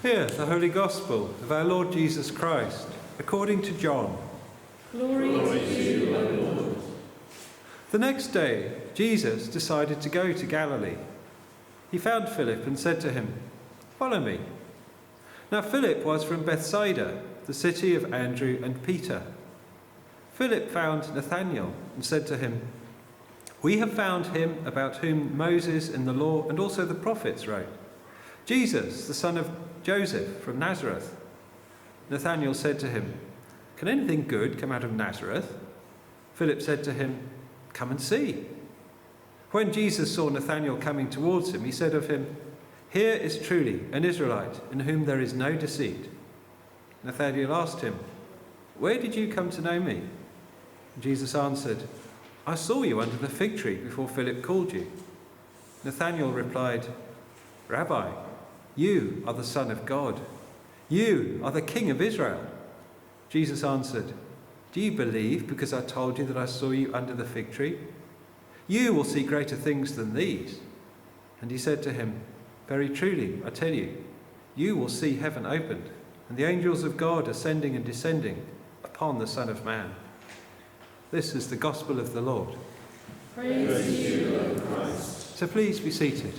Hear the Holy Gospel of our Lord Jesus Christ, according to John. Glory to you, O Lord. The next day, Jesus decided to go to Galilee. He found Philip and said to him, "Follow me." Now Philip was from Bethsaida, the city of Andrew and Peter. Philip found Nathanael and said to him, "We have found him about whom Moses in the law and also the prophets wrote, Jesus, the son of Joseph from Nazareth." Nathanael said to him, "Can anything good come out of Nazareth?" Philip said to him, "Come and see." When Jesus saw Nathanael coming towards him, he said of him, "Here is truly an Israelite in whom there is no deceit." Nathanael asked him, "Where did you come to know me?" Jesus answered, "I saw you under the fig tree before Philip called you." Nathanael replied, "Rabbi, you are the Son of God. You are the King of Israel." Jesus answered, "Do you believe because I told you that I saw you under the fig tree? You will see greater things than these." And he said to him, "Very truly, I tell you, you will see heaven opened, and the angels of God ascending and descending upon the Son of Man." This is the gospel of the Lord. Praise to you, O Christ. So please be seated.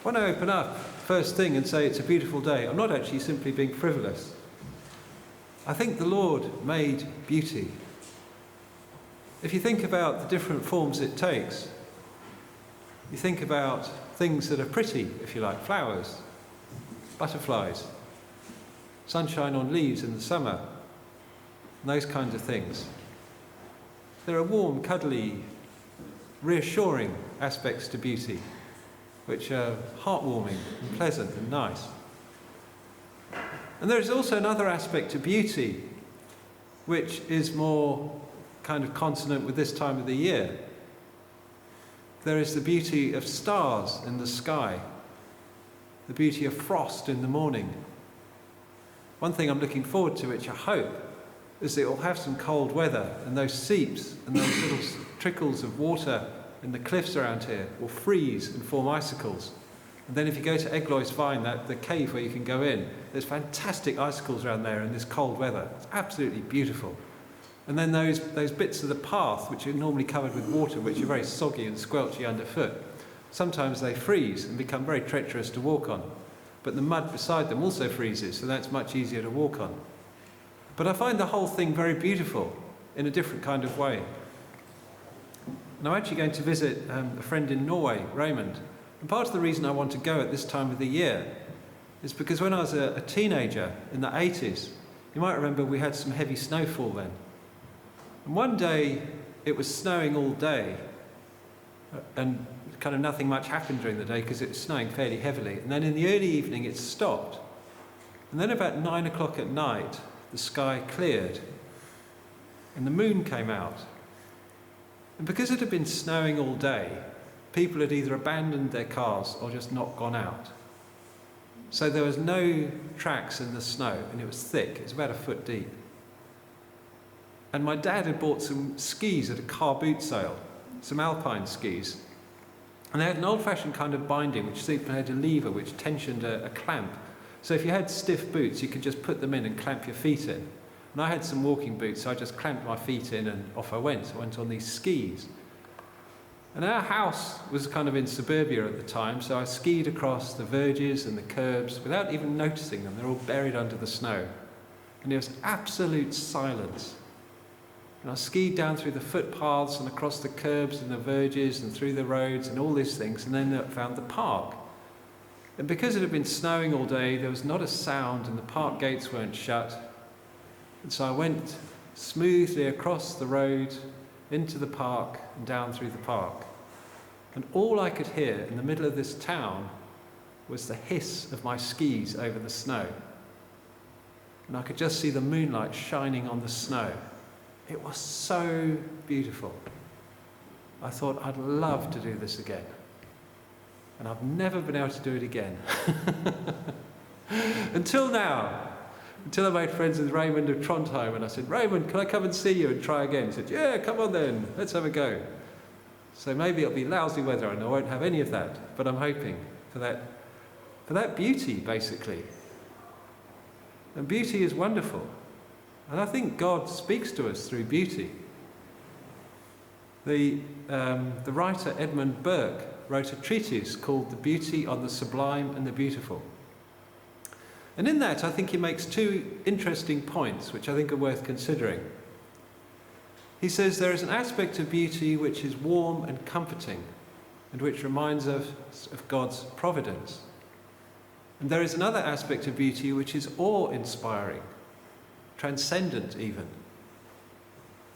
When I open up first thing and say it's a beautiful day, I'm not actually simply being frivolous. I think the Lord made beauty. If you think about the different forms it takes, you think about things that are pretty, if you like, flowers, butterflies, sunshine on leaves in the summer, and those kinds of things. There are warm, cuddly, reassuring aspects to beauty, which are heartwarming and pleasant and nice. And there is also another aspect to beauty, which is more kind of consonant with this time of the year. There is the beauty of stars in the sky, the beauty of frost in the morning. One thing I'm looking forward to, which I hope, is that it will have some cold weather, and those seeps and those little trickles of water in the cliffs around here will freeze and form icicles. And then if you go to Eglois Vine, the cave where you can go in, there's fantastic icicles around there in this cold weather. It's absolutely beautiful. And then those bits of the path, which are normally covered with water, which are very soggy and squelchy underfoot, sometimes they freeze and become very treacherous to walk on. But the mud beside them also freezes, so that's much easier to walk on. But I find the whole thing very beautiful in a different kind of way. And I'm actually going to visit a friend in Norway, Raymond. And part of the reason I want to go at this time of the year is because when I was a teenager in the 80s, you might remember we had some heavy snowfall then. And one day it was snowing all day, and kind of nothing much happened during the day because it was snowing fairly heavily. And then in the early evening it stopped. And then about 9 o'clock at night, the sky cleared and the moon came out. And because it had been snowing all day, people had either abandoned their cars or just not gone out. So there was no tracks in the snow, and it was thick. It was about a foot deep. And my dad had bought some skis at a car boot sale, some alpine skis. And they had an old-fashioned kind of binding, which had a lever which tensioned a clamp. So if you had stiff boots, you could just put them in and clamp your feet in. And I had some walking boots, so I just clamped my feet in and off I went. I went on these skis. And our house was kind of in suburbia at the time, so I skied across the verges and the curbs without even noticing them. They're all buried under the snow. And there was absolute silence. And I skied down through the footpaths and across the curbs and the verges and through the roads and all these things, and then I found the park. And because it had been snowing all day, there was not a sound and the park gates weren't shut. And so I went smoothly across the road, into the park and down through the park. And all I could hear in the middle of this town was the hiss of my skis over the snow. And I could just see the moonlight shining on the snow. It was so beautiful. I thought I'd love to do this again. And I've never been able to do it again. Until now. Until I made friends with Raymond of Trondheim, and I said, "Raymond, can I come and see you and try again?" He said, "Yeah, come on then, let's have a go." So maybe it'll be lousy weather and I won't have any of that, but I'm hoping for that beauty, basically. And beauty is wonderful. And I think God speaks to us through beauty. The writer Edmund Burke wrote a treatise called The Beauty on the Sublime and the Beautiful. And in that, I think he makes two interesting points, which I think are worth considering. He says there is an aspect of beauty which is warm and comforting, and which reminds us of God's providence. And there is another aspect of beauty which is awe-inspiring, transcendent even,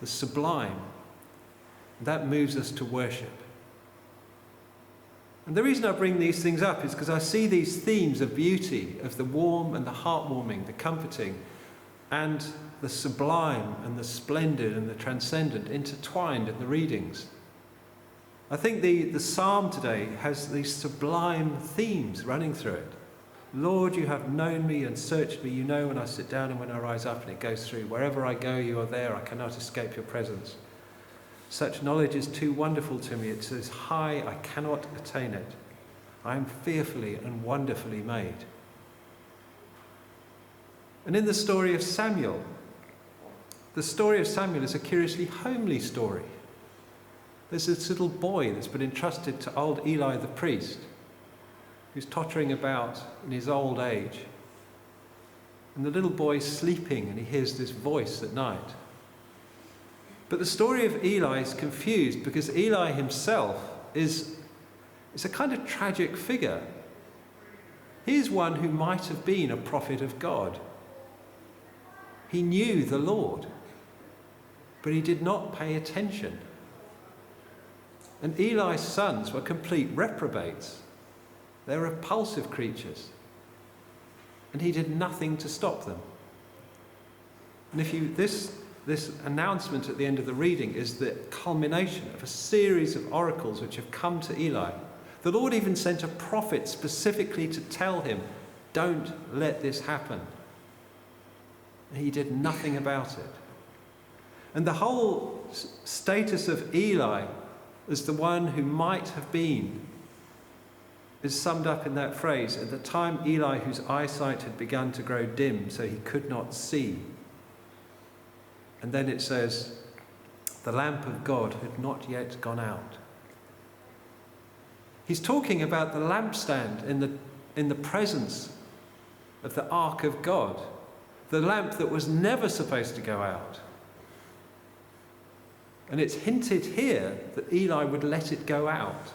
the sublime. That moves us to worship. And the reason I bring these things up is because I see these themes of beauty, of the warm and the heartwarming, the comforting, and the sublime and the splendid and the transcendent intertwined in the readings. I think the psalm today has these sublime themes running through it. Lord, you have known me and searched me. You know when I sit down and when I rise up, and it goes through. Wherever I go, you are there. I cannot escape your presence. Such knowledge is too wonderful to me. It's as high I cannot attain it. I am fearfully and wonderfully made. And in the story of Samuel is a curiously homely story. There's this little boy that's been entrusted to old Eli the priest, who's tottering about in his old age. And the little boy's sleeping and he hears this voice at night. But the story of Eli is confused because Eli himself is a kind of tragic figure. He is one who might have been a prophet of God. He knew the Lord, but he did not pay attention. And Eli's sons were complete reprobates. They're repulsive creatures. And he did nothing to stop them. And this announcement at the end of the reading is the culmination of a series of oracles which have come to Eli. The Lord even sent a prophet specifically to tell him, don't let this happen. And he did nothing about it. And the whole status of Eli as the one who might have been is summed up in that phrase, at the time Eli, whose eyesight had begun to grow dim so he could not see. And then it says, the lamp of God had not yet gone out. He's talking about the lampstand in the presence of the ark of God, the lamp that was never supposed to go out. And it's hinted here that Eli would let it go out.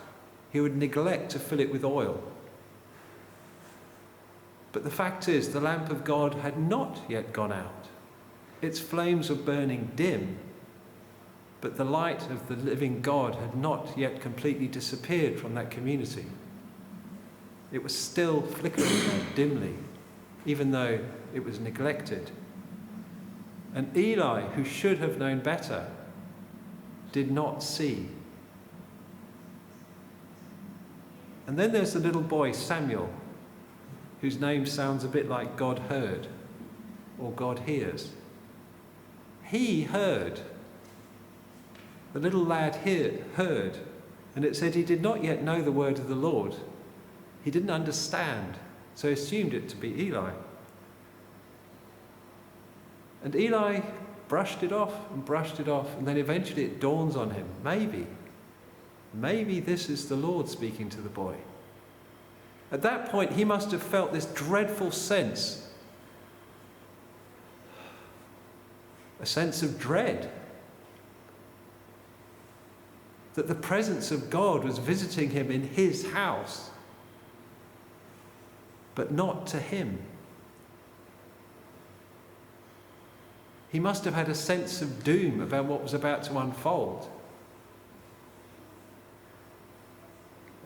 He would neglect to fill it with oil. But the fact is, the lamp of God had not yet gone out. Its flames were burning dim, but the light of the living God had not yet completely disappeared from that community. It was still flickering there dimly, even though it was neglected. And Eli, who should have known better, did not see. And then there's the little boy, Samuel, whose name sounds a bit like God heard or God hears. He heard. The little lad heard, and it said he did not yet know the word of the Lord. He didn't understand, so he assumed it to be Eli. And Eli brushed it off, and then eventually it dawns on him, maybe this is the Lord speaking to the boy. At that point, he must have felt this dreadful sense, a sense of dread, that the presence of God was visiting him in his house, but not to him. He must have had a sense of doom about what was about to unfold.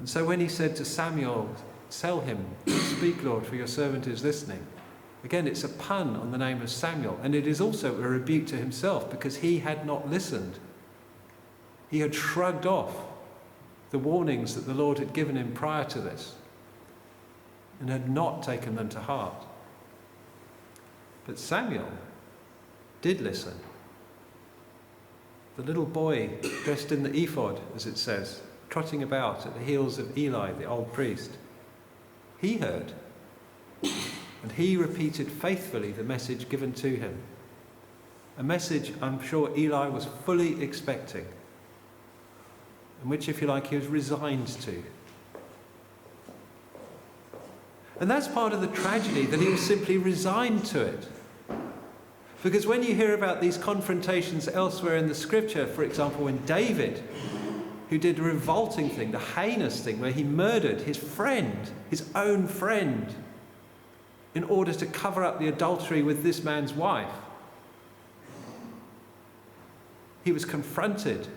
And so when he said to Samuel, tell him, speak, Lord, for your servant is listening. Again, it's a pun on the name of Samuel, and it is also a rebuke to himself because he had not listened. He had shrugged off the warnings that the Lord had given him prior to this and had not taken them to heart. But Samuel did listen. the little boy dressed in the ephod, as it says, trotting about at the heels of Eli, the old priest. He heard, and he repeated faithfully the message given to him. A message I'm sure Eli was fully expecting, and which, if you like, he was resigned to. And that's part of the tragedy, that he was simply resigned to it. Because when you hear about these confrontations elsewhere in the scripture, for example, when David, who did a revolting thing, the heinous thing, where he murdered his friend, his own friend, in order to cover up the adultery with this man's wife, he was confronted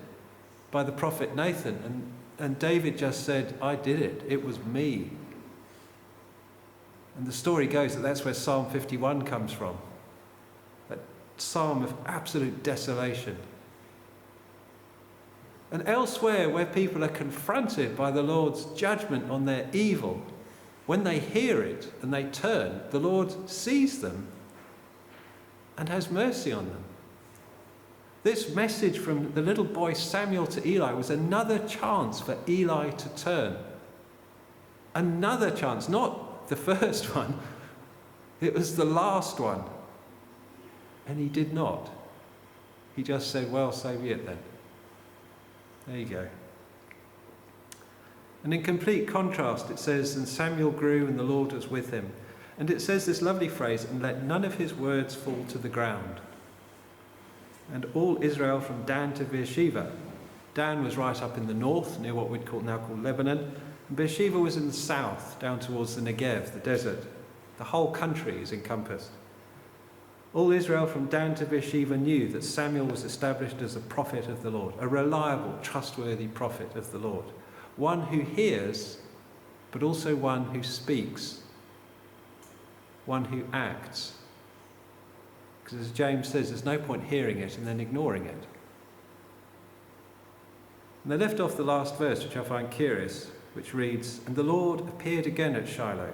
by the prophet Nathan, and David just said, I did it, it was me. And the story goes that that's where Psalm 51 comes from. That psalm of absolute desolation. And elsewhere, where people are confronted by the Lord's judgment on their evil, when they hear it and they turn, the Lord sees them and has mercy on them. This message from the little boy Samuel to Eli was another chance for Eli to turn. Another chance, not the first one, it was the last one. And he did not. He just said, well, so be it then. There you go. And in complete contrast, it says, and Samuel grew and the Lord was with him. And it says this lovely phrase, and let none of his words fall to the ground. And all Israel from Dan to Beersheba. Dan was right up in the north, near what we'd now call Lebanon. And Beersheba was in the south, down towards the Negev, the desert. The whole country is encompassed. All Israel from Dan to Beersheba knew that Samuel was established as a prophet of the Lord, a reliable, trustworthy prophet of the Lord. One who hears, but also one who speaks. One who acts. Because as James says, there's no point hearing it and then ignoring it. And they left off the last verse, which I find curious, which reads, and the Lord appeared again at Shiloh,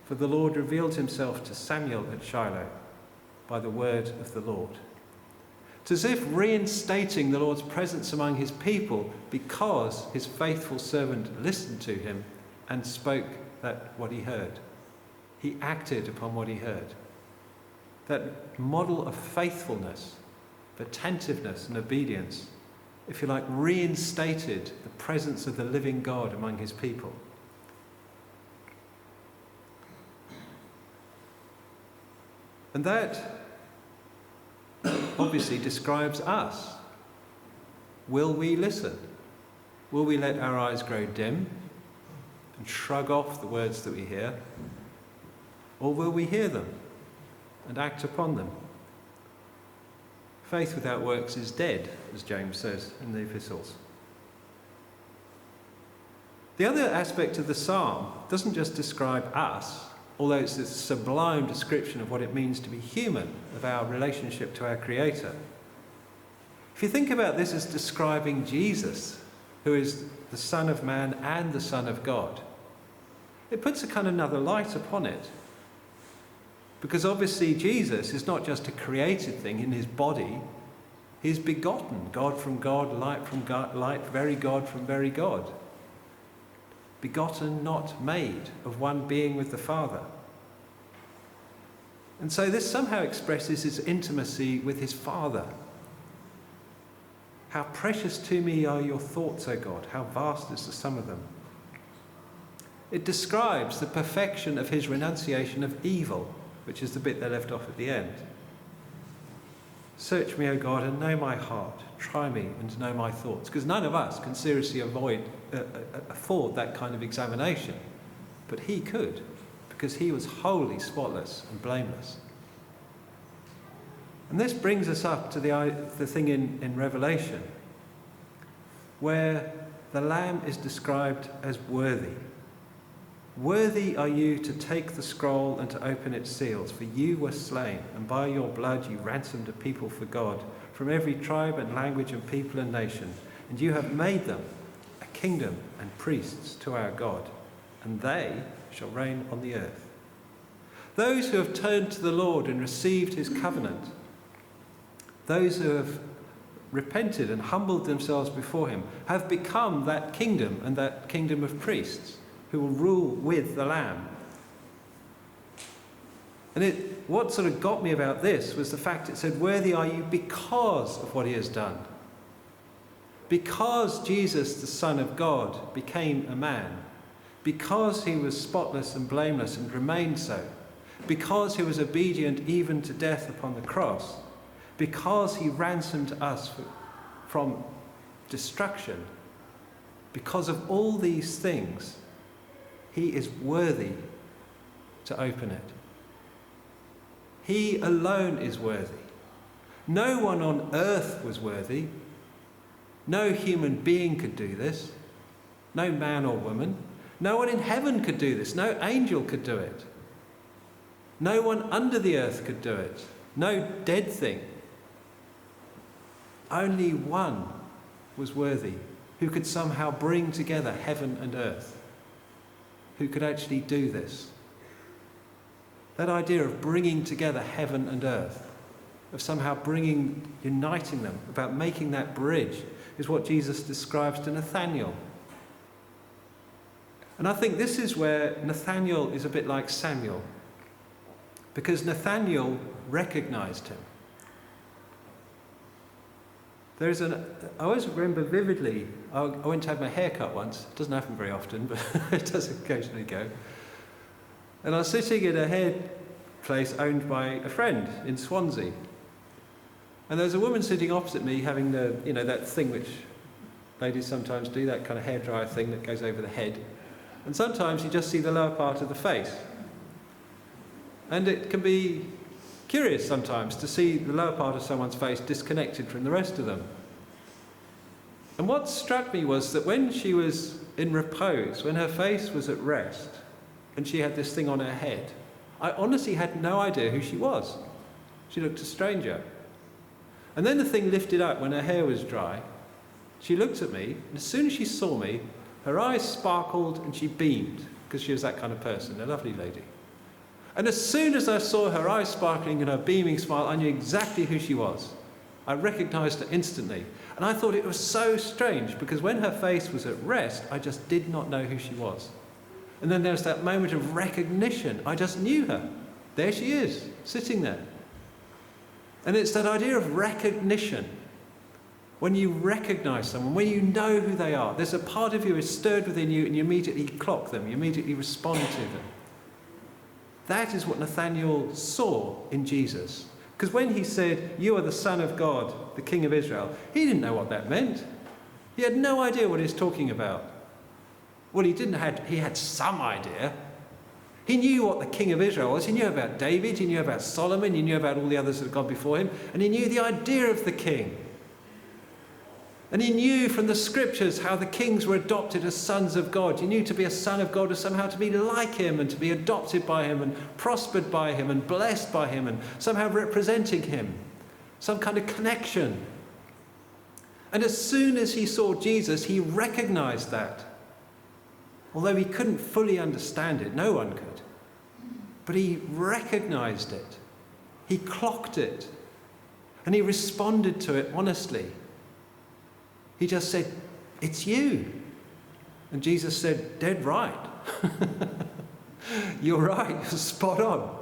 for the Lord revealed himself to Samuel at Shiloh by the word of the Lord. It's as if reinstating the Lord's presence among his people because his faithful servant listened to him and spoke what he heard. He acted upon what he heard. That model of faithfulness, of attentiveness and obedience, if you like, reinstated the presence of the living God among his people. And that obviously describes us. Will we listen? Will we let our eyes grow dim and shrug off the words that we hear? Or will we hear them and act upon them? Faith without works is dead, as James says in the epistles. The other aspect of the psalm doesn't just describe us, although it's this sublime description of what it means to be human, of our relationship to our Creator. If you think about this as describing Jesus, who is the Son of Man and the Son of God, it puts a kind of another light upon it. Because obviously Jesus is not just a created thing in his body, he's begotten, God from God, light from God, light, very God from very God. Begotten, not made, of one being with the Father. And so this somehow expresses his intimacy with his Father. How precious to me are your thoughts, O God, how vast is the sum of them. It describes the perfection of his renunciation of evil, which is the bit they left off at the end. Search me, O God, and know my heart. Try me and know my thoughts. Because none of us can seriously afford that kind of examination. But he could, because he was wholly spotless and blameless. And this brings us up to the thing in Revelation, where the Lamb is described as worthy. Worthy are you to take the scroll and to open its seals, for you were slain, and by your blood you ransomed a people for God, from every tribe and language and people and nation, and you have made them a kingdom and priests to our God, and they shall reign on the earth. Those who have turned to the Lord and received his covenant, those who have repented and humbled themselves before him have become that kingdom and that kingdom of priests who will rule with the Lamb. And what sort of got me about this was the fact it said, worthy are you because of what he has done. Because Jesus, the Son of God, became a man, because he was spotless and blameless and remained so, because he was obedient even to death upon the cross, because he ransomed us from destruction, because of all these things, he is worthy to open it. He alone is worthy. No one on earth was worthy. No human being could do this. No man or woman. No one in heaven could do this. No angel could do it. No one under the earth could do it. No dead thing. Only one was worthy, who could somehow bring together heaven and earth, who could actually do this. That idea of bringing together heaven and earth, of somehow uniting them, about making that bridge, is what Jesus describes to Nathanael. And I think this is where Nathanael is a bit like Samuel, because Nathanael recognized him. I always remember vividly, I went to have my hair cut once. It doesn't happen very often, but it does occasionally go. And I was sitting in a hair place owned by a friend in Swansea. And there was a woman sitting opposite me having that thing which ladies sometimes do, that kind of hairdryer thing that goes over the head. And sometimes you just see the lower part of the face. And it can be curious sometimes to see the lower part of someone's face disconnected from the rest of them. And what struck me was that when she was in repose, when her face was at rest, and she had this thing on her head, I honestly had no idea who she was. She looked a stranger. And then the thing lifted up when her hair was dry. She looked at me, and as soon as she saw me, her eyes sparkled and she beamed, because she was that kind of person, a lovely lady. And as soon as I saw her eyes sparkling and her beaming smile, I knew exactly who she was. I recognized her instantly. And I thought it was so strange, because when her face was at rest, I just did not know who she was. And then there was that moment of recognition. I just knew her. There she is, sitting there. And it's that idea of recognition. When you recognize someone, when you know who they are, there's a part of you is stirred within you and you immediately clock them, you immediately respond to them. That is what Nathanael saw in Jesus. Because when he said, "You are the Son of God, the King of Israel," he didn't know what that meant. He had no idea what he was talking about. Well, he had some idea. He knew what the King of Israel was. He knew about David, he knew about Solomon, he knew about all the others that had gone before him, and he knew the idea of the king. And he knew from the scriptures how the kings were adopted as sons of God. He knew to be a son of God was somehow to be like him and to be adopted by him and prospered by him and blessed by him and somehow representing him. Some kind of connection. And as soon as he saw Jesus, he recognized that. Although he couldn't fully understand it, no one could. But he recognized it. He clocked it. And he responded to it honestly. He just said, "It's you." And Jesus said, "Dead right." You're right, you're spot on.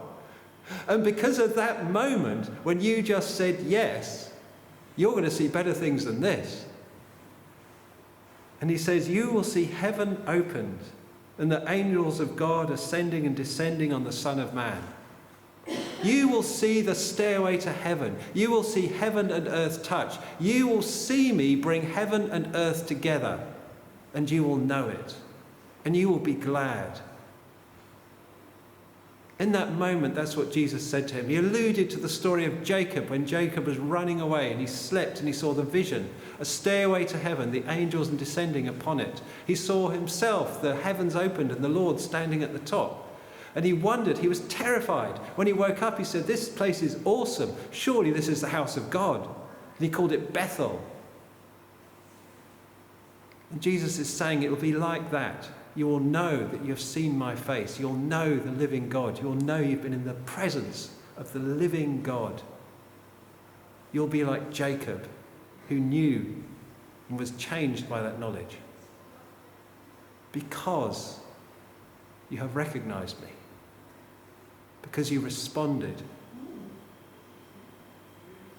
And because of that moment, when you just said yes, you're going to see better things than this. And he says, you will see heaven opened and the angels of God ascending and descending on the Son of Man. You will see the stairway to heaven. You will see heaven and earth touch. You will see me bring heaven and earth together, and you will know it, and you will be glad. In that moment, that's what Jesus said to him. He alluded to the story of Jacob, when Jacob was running away and he slept and he saw the vision, a stairway to heaven, the angels descending upon it. He saw himself, the heavens opened and the Lord standing at the top. And he wondered, he was terrified. When he woke up, he said, "This place is awesome. Surely this is the house of God." And he called it Bethel. And Jesus is saying it will be like that. You will know that you've seen my face. You'll know the living God. You'll know you've been in the presence of the living God. You'll be like Jacob, who knew and was changed by that knowledge. Because you have recognized me. Because you responded.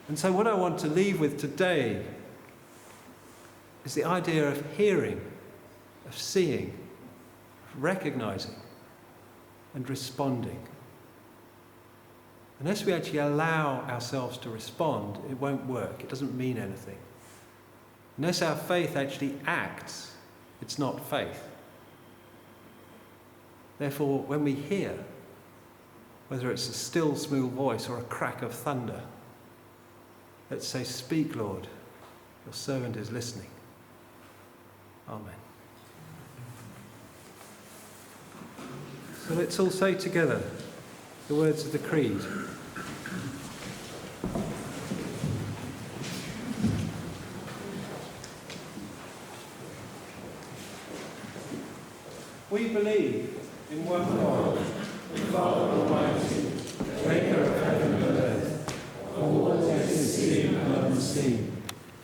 And so what I want to leave with today is the idea of hearing, of seeing, of recognizing, and responding. Unless we actually allow ourselves to respond, it won't work. It doesn't mean anything. Unless our faith actually acts, it's not faith. Therefore, when we hear, whether it's a still, smooth voice or a crack of thunder, let's say, "Speak, Lord, your servant is listening." Amen. So let's all say together the words of the Creed. We believe in one God, the Father Almighty, maker of heaven and earth, of all that is seen and unseen.